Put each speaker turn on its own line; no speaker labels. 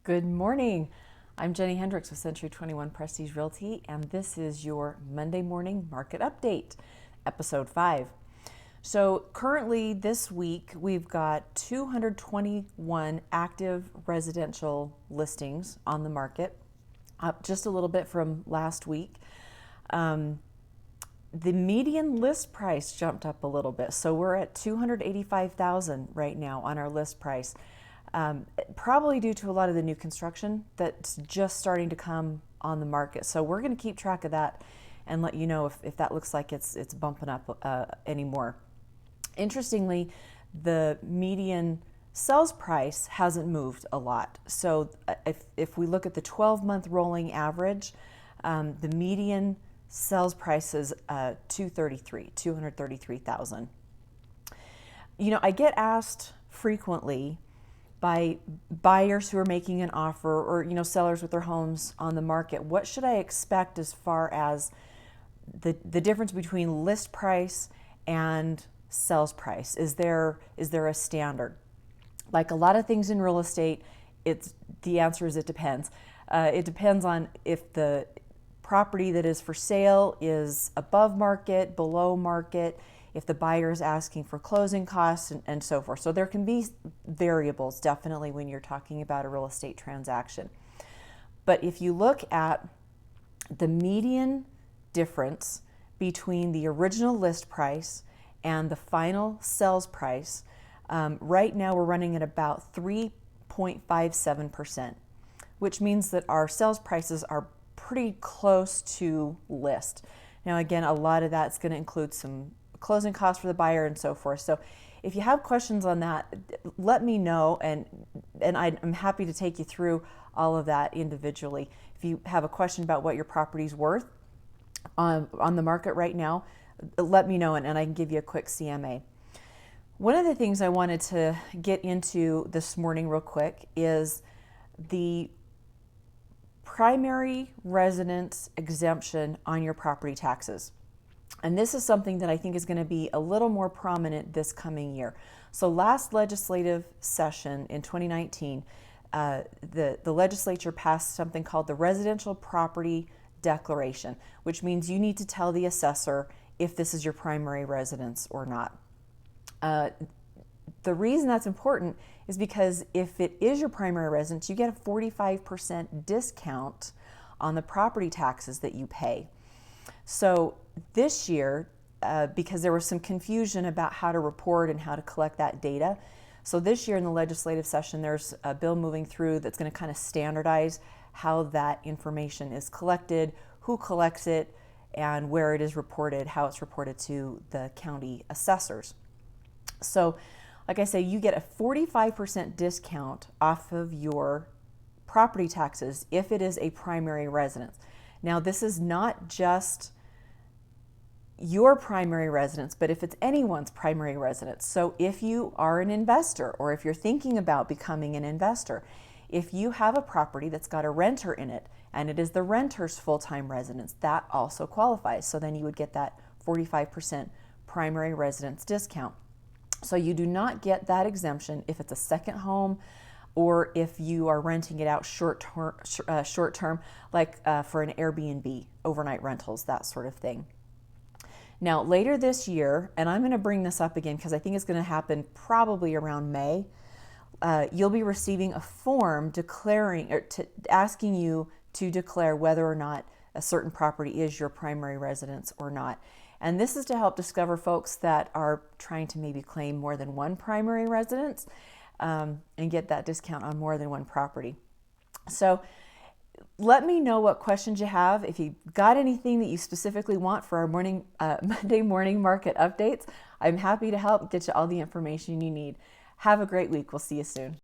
Good morning. I'm Jenny Hendricks with Century 21 Prestige Realty, and this is your Monday morning market update, episode 5. So, currently this week, we've got 221 active residential listings on the market, up just a little bit from last week. The median list price jumped up a little bit, so we're at 285,000 right now on our list price. Probably due to a lot of the new construction that's just starting to come on the market. So we're going to keep track of that and let you know if that looks like it's bumping up anymore. Interestingly, the median sales price hasn't moved a lot. So if we look at the 12-month rolling average, the median sales price is 233,000. You know, I get asked frequently by buyers who are making an offer, or sellers with their homes on the market, what should I expect as far as the difference between list price and sales price? Is there a standard? Like a lot of things in real estate, the answer is it depends. It depends on if the property that is for sale is above market, below market, if the buyer is asking for closing costs, and so forth. So there can be variables definitely when you're talking about a real estate transaction. But if you look at the median difference between the original list price and the final sales price, right now we're running at about 3.57%, which means that our sales prices are pretty close to list. Now, again, a lot of that's going to include some closing costs for the buyer and so forth. So if you have questions on that, let me know, and I'm happy to take you through all of that individually. If you have a question about what your property's worth on the market right now, let me know, and I can give you a quick CMA. One of the things I wanted to get into this morning real quick is the primary residence exemption on your property taxes. And this is something that I think is going to be a little more prominent this coming year. So last legislative session in 2019, the legislature passed something called the Residential Property Declaration, which means you need to tell the assessor if this is your primary residence or not. The reason that's important is because if it is your primary residence, you get a 45% discount on the property taxes that you pay. So this year, because there was some confusion about how to report and how to collect that data, so this year in the legislative session, there's a bill moving through that's going to kind of standardize how that information is collected, who collects it, and where it is reported, how it's reported to the county assessors. So, like I say, you get a 45% discount off of your property taxes if it is a primary residence. Now, this is not just your primary residence, but if it's anyone's primary residence. So if you are an investor, or if you're thinking about becoming an investor, if you have a property that's got a renter in it and it is the renter's full-time residence, that also qualifies. So then you would get that 45% primary residence discount. So you do not get that exemption if it's a second home, or if you are renting it out short term, like for an Airbnb, overnight rentals, that sort of thing. Now, later this year, and I'm going to bring this up again because I think it's going to happen probably around May, you'll be receiving a form asking you to declare whether or not a certain property is your primary residence or not. And this is to help discover folks that are trying to maybe claim more than one primary residence, and get that discount on more than one property. So let me know what questions you have. If you got anything that you specifically want for our Monday morning market updates, I'm happy to help get you all the information you need. Have a great week. We'll see you soon.